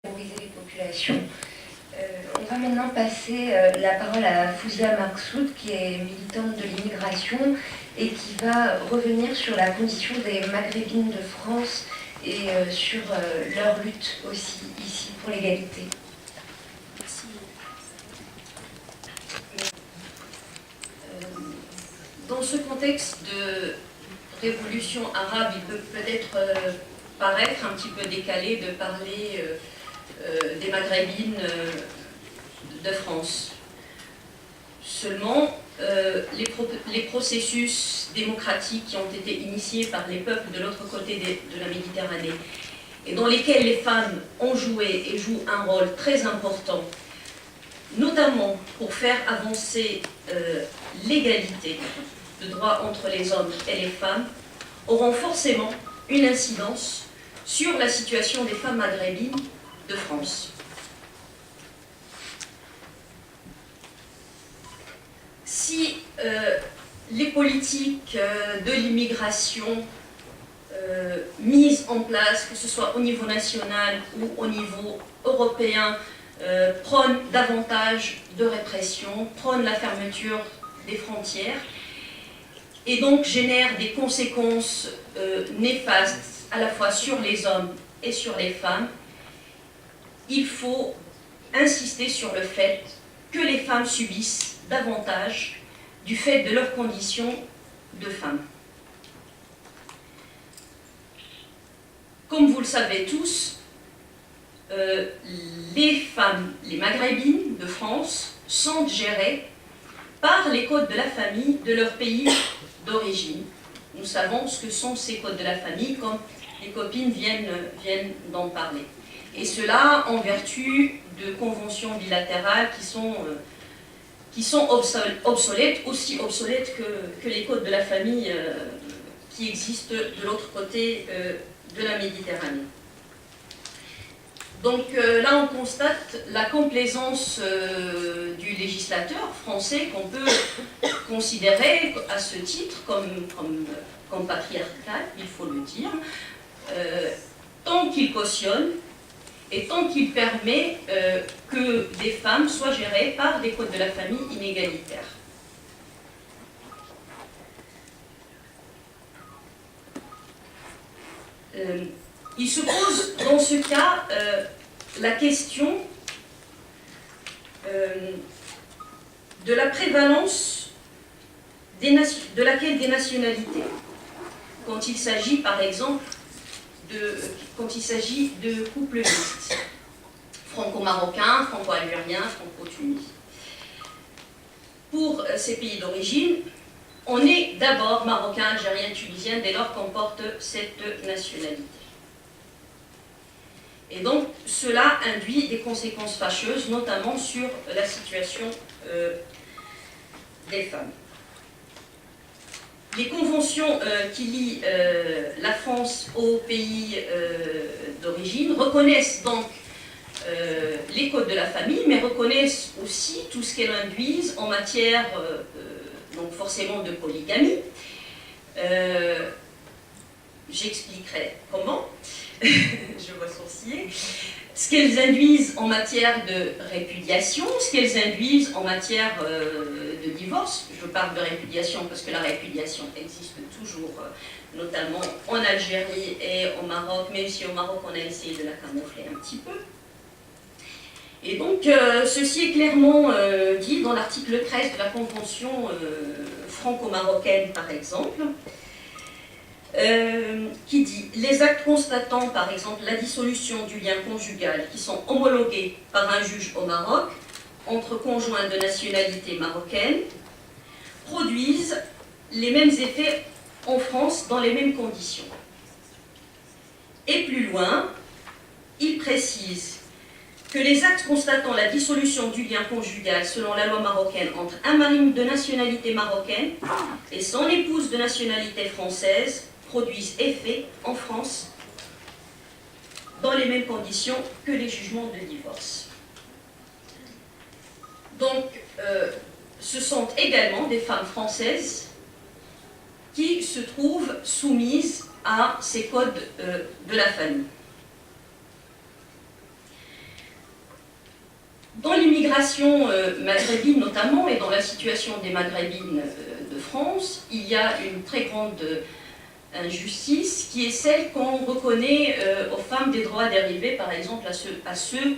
terroriser les populations. On va maintenant passer la parole à Fouzia Marksoud, qui est militante de l'immigration et qui va revenir sur la condition des Maghrébines de France et sur leur lutte aussi ici pour l'égalité. Merci. Dans ce contexte de révolution arabe, il peut peut-être paraître un petit peu décalé de parler des Maghrébines de France. Seulement, les processus démocratiques qui ont été initiés par les peuples de l'autre côté de la Méditerranée et dans lesquels les femmes ont joué et jouent un rôle très important, notamment pour faire avancer l'égalité de droits entre les hommes et les femmes, auront forcément une incidence sur la situation des femmes maghrébines de France. Si les politiques de l'immigration mises en place, que ce soit au niveau national ou au niveau européen, prônent davantage de répression, prônent la fermeture des frontières, et donc génèrent des conséquences néfastes à la fois sur les hommes et sur les femmes, il faut insister sur le fait que les femmes subissent davantage du fait de leur condition de femmes. Comme vous le savez tous, les femmes, les maghrébines de France, sont gérées par les codes de la famille de leur pays d'origine. Nous savons ce que sont ces codes de la famille, comme les copines viennent d'en parler. Et cela en vertu de conventions bilatérales qui sont obsolètes, aussi obsolètes que les codes de la famille qui existent de l'autre côté de la Méditerranée. Donc là, on constate la complaisance du législateur français qu'on peut considérer à ce titre comme patriarcal, il faut le dire, tant qu'il cautionne et tant qu'il permet que des femmes soient gérées par des codes de la famille inégalitaires. Il se pose dans ce cas la question de la prévalence de laquelle des nationalités, quand il s'agit par exemple de couples mixtes, franco-marocains, franco-algériens, franco-tunisien. Pour ces pays d'origine, on est d'abord marocain, algérien, tunisien dès lors qu'on porte cette nationalité. Et donc, cela induit des conséquences fâcheuses, notamment sur la situation des femmes. Les conventions qui lient la France aux pays d'origine reconnaissent donc les codes de la famille, mais reconnaissent aussi tout ce qu'elles induisent en matière, donc forcément, de polygamie. J'expliquerai comment. Je vois sourciller, ce qu'elles induisent en matière de répudiation, ce qu'elles induisent en matière de divorce. Je parle de répudiation parce que la répudiation existe toujours, notamment en Algérie et au Maroc, même si au Maroc on a essayé de la camoufler un petit peu. Et donc, ceci est clairement dit dans l'article 13 de la Convention franco-marocaine, par exemple, qui dit « Les actes constatant, par exemple, la dissolution du lien conjugal qui sont homologués par un juge au Maroc entre conjoints de nationalité marocaine produisent les mêmes effets en France dans les mêmes conditions. » Et plus loin, il précise que les actes constatant la dissolution du lien conjugal selon la loi marocaine entre un mari de nationalité marocaine et son épouse de nationalité française produisent effet en France dans les mêmes conditions que les jugements de divorce. Donc, ce sont également des femmes françaises qui se trouvent soumises à ces codes de la famille. Dans l'immigration maghrébine notamment, et dans la situation des maghrébines de France, il y a une très grande injustice qui est celle qu'on reconnaît aux femmes des droits dérivés, par exemple à ceux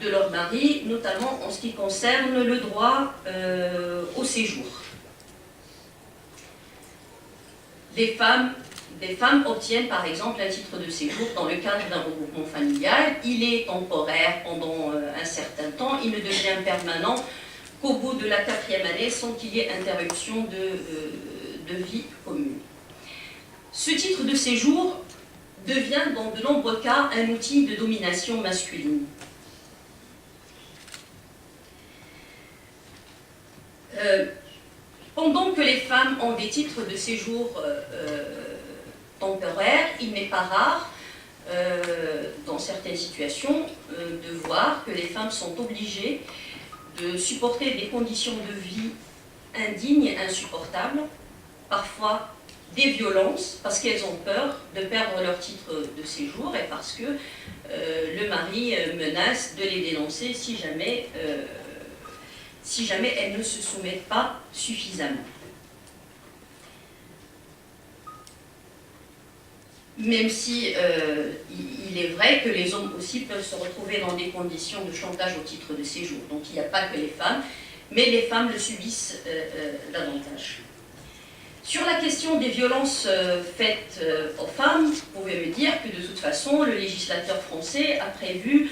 de leur mari, notamment en ce qui concerne le droit au séjour. Des femmes obtiennent par exemple un titre de séjour dans le cadre d'un regroupement familial. Il est temporaire pendant un certain temps, il ne devient permanent qu'au bout de la 4e année sans qu'il y ait interruption de vie commune. Ce titre de séjour devient dans de nombreux cas un outil de domination masculine. Pendant que les femmes ont des titres de séjour temporaires, il n'est pas rare, dans certaines situations, de voir que les femmes sont obligées de supporter des conditions de vie indignes et insupportables, parfois des violences, parce qu'elles ont peur de perdre leur titre de séjour et parce que le mari menace de les dénoncer si jamais elles ne se soumettent pas suffisamment. Même si il est vrai que les hommes aussi peuvent se retrouver dans des conditions de chantage au titre de séjour. Donc il n'y a pas que les femmes, mais les femmes le subissent davantage. Sur la question des violences faites aux femmes, vous pouvez me dire que de toute façon, le législateur français a prévu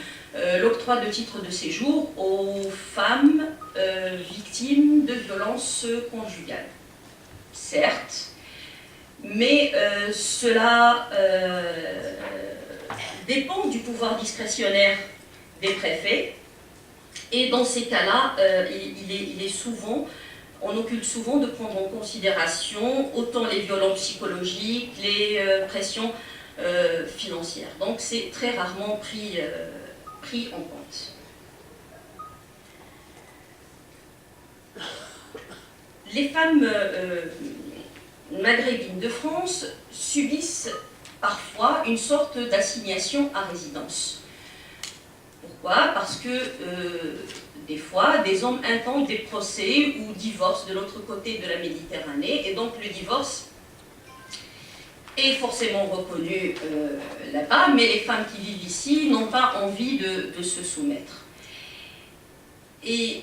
l'octroi de titres de séjour aux femmes victimes de violences conjugales. Certes, mais cela dépend du pouvoir discrétionnaire des préfets, et dans ces cas-là, on occulte souvent de prendre en considération autant les violences psychologiques, les pressions financières. Donc c'est très rarement pris en compte. Les femmes maghrébines de France subissent parfois une sorte d'assignation à résidence. Pourquoi? Parce que des fois, des hommes intentent des procès ou divorcent de l'autre côté de la Méditerranée, et donc le divorce est forcément reconnu là-bas, mais les femmes qui vivent ici n'ont pas envie de se soumettre. Et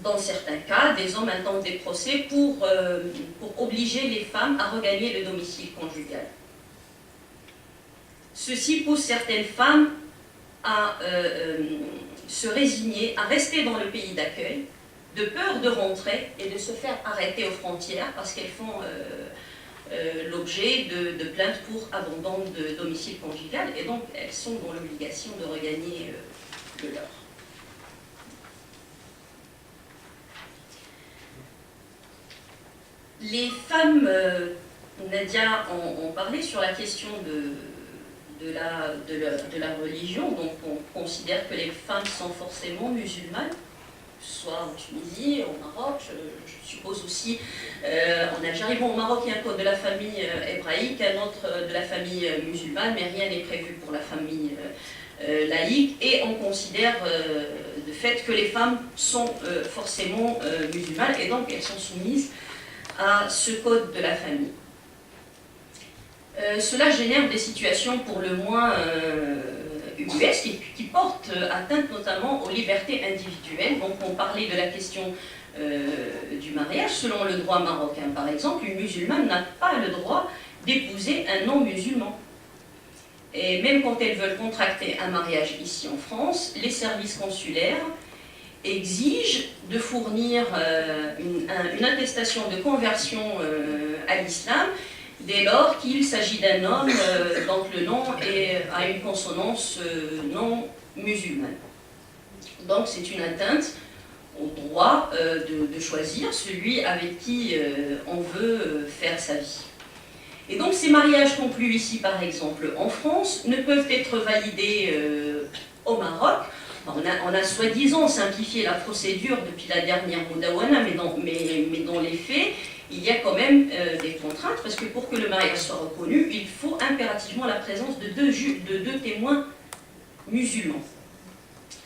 dans certains cas, des hommes intentent des procès pour obliger les femmes à regagner le domicile conjugal. Ceci pousse certaines femmes à se résigner, à rester dans le pays d'accueil, de peur de rentrer et de se faire arrêter aux frontières parce qu'elles font l'objet de plaintes pour abandon de domicile conjugal, et donc elles sont dans l'obligation de regagner le leur. Les femmes, Nadia en parlait sur la question de la religion, donc on considère que les femmes sont forcément musulmanes, soit en Tunisie, au Maroc, je suppose aussi en Algérie. Bon, au Maroc, il y a un code de la famille hébraïque, un autre de la famille musulmane, mais rien n'est prévu pour la famille laïque, et on considère de fait que les femmes sont forcément musulmanes, et donc elles sont soumises à ce code de la famille. Cela génère des situations pour le moins ubuesques qui portent atteinte notamment aux libertés individuelles. Donc on parlait de la question du mariage. Selon le droit marocain par exemple, une musulmane n'a pas le droit d'épouser un non-musulman. Et même quand elles veulent contracter un mariage ici en France, les services consulaires exigent de fournir une attestation de conversion à l'islam dès lors qu'il s'agit d'un homme dont le nom a une consonance non musulmane. Donc c'est une atteinte au droit de choisir celui avec qui on veut faire sa vie. Et donc ces mariages conclus ici par exemple en France ne peuvent être validés au Maroc. On a soi-disant simplifié la procédure depuis la dernière Moudawana, mais dans les faits, il y a quand même des contraintes, parce que pour que le mariage soit reconnu, il faut impérativement la présence de deux témoins musulmans.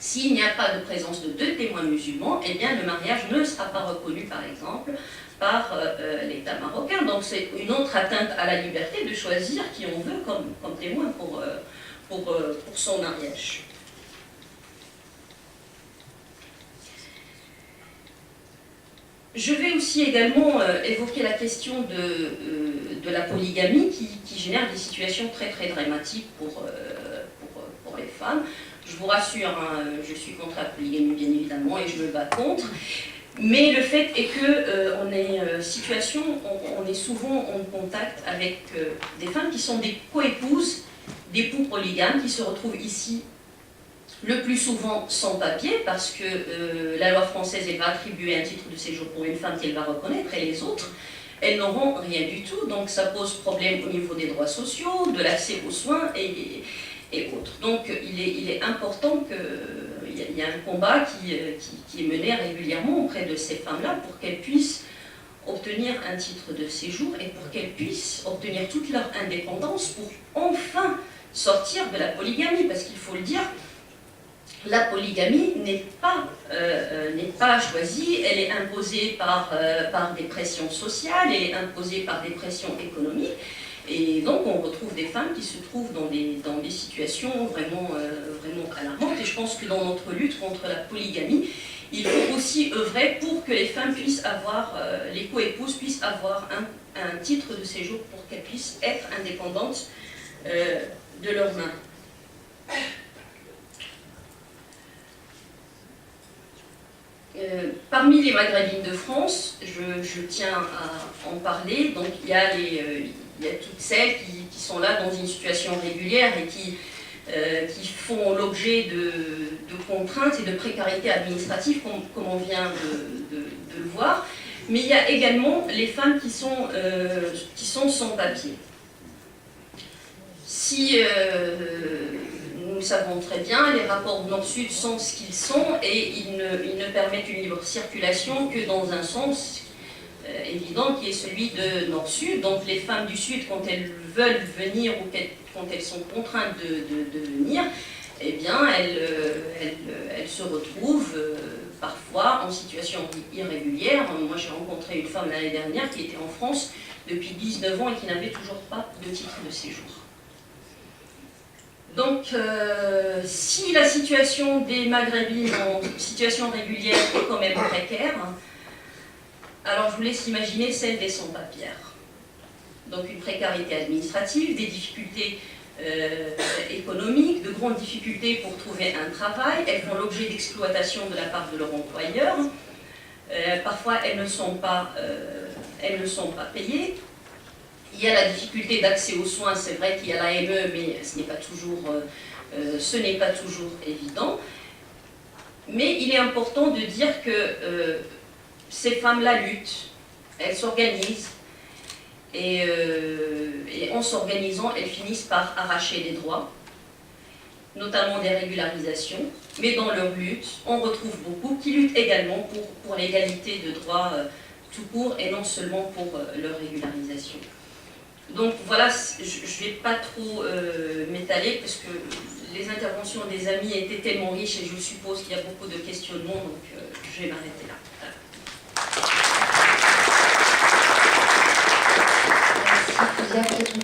S'il n'y a pas de présence de 2 témoins musulmans, eh bien le mariage ne sera pas reconnu, par exemple, par l'État marocain. Donc c'est une autre atteinte à la liberté de choisir qui on veut comme témoin pour son mariage. Je vais aussi également évoquer la question de la polygamie qui génère des situations très très dramatiques pour les femmes. Je vous rassure, hein, je suis contre la polygamie bien évidemment et je me bats contre. Mais le fait est que on est souvent en contact avec des femmes qui sont des coépouses d'époux polygames qui se retrouvent ici le plus souvent sans papier parce que la loi française va attribuer un titre de séjour pour une femme qu'elle va reconnaître et les autres, elles n'auront rien du tout. Donc ça pose problème au niveau des droits sociaux, de l'accès aux soins et autres. Donc il est important qu'il y a un combat qui est mené régulièrement auprès de ces femmes-là pour qu'elles puissent obtenir un titre de séjour et pour qu'elles puissent obtenir toute leur indépendance pour enfin sortir de la polygamie. Parce qu'il faut le dire, la polygamie n'est pas choisie, elle est imposée par des pressions sociales, elle est imposée par des pressions économiques. Et donc on retrouve des femmes qui se trouvent dans des situations vraiment alarmantes. Et je pense que dans notre lutte contre la polygamie, il faut aussi œuvrer pour que les femmes puissent avoir, les coépouses puissent avoir un titre de séjour pour qu'elles puissent être indépendantes de leurs mains. Parmi les maghrébines de France, je tiens à en parler, donc il y a toutes celles qui sont là dans une situation régulière et qui font l'objet de contraintes et de précarité administrative, comme on vient de le voir. Mais il y a également les femmes qui sont sans papier. Si nous savons très bien, les rapports Nord-Sud sont ce qu'ils sont et ils ne permettent une libre circulation que dans un sens évident qui est celui de Nord-Sud. Donc les femmes du Sud, quand elles veulent venir ou quand elles sont contraintes de venir, eh bien elles se retrouvent parfois en situation irrégulière. Moi j'ai rencontré une femme l'année dernière qui était en France depuis 19 ans et qui n'avait toujours pas de titre de séjour. Donc, si la situation des Maghrébines en situation régulière est quand même précaire, alors je vous laisse imaginer celle des sans-papiers. Donc une précarité administrative, des difficultés économiques, de grandes difficultés pour trouver un travail, elles font l'objet d'exploitation de la part de leur employeur, parfois elles ne sont pas payées. Il y a la difficulté d'accès aux soins, c'est vrai qu'il y a l'AME, mais ce n'est pas toujours évident. Mais il est important de dire que ces femmes-là luttent, elles s'organisent, et en s'organisant, elles finissent par arracher des droits, notamment des régularisations. Mais dans leur lutte, on retrouve beaucoup qui luttent également pour l'égalité de droits tout court, et non seulement pour leur régularisation. Donc voilà, je ne vais pas trop m'étaler parce que les interventions des amis étaient tellement riches et je suppose qu'il y a beaucoup de questionnements, donc je vais m'arrêter là. Merci.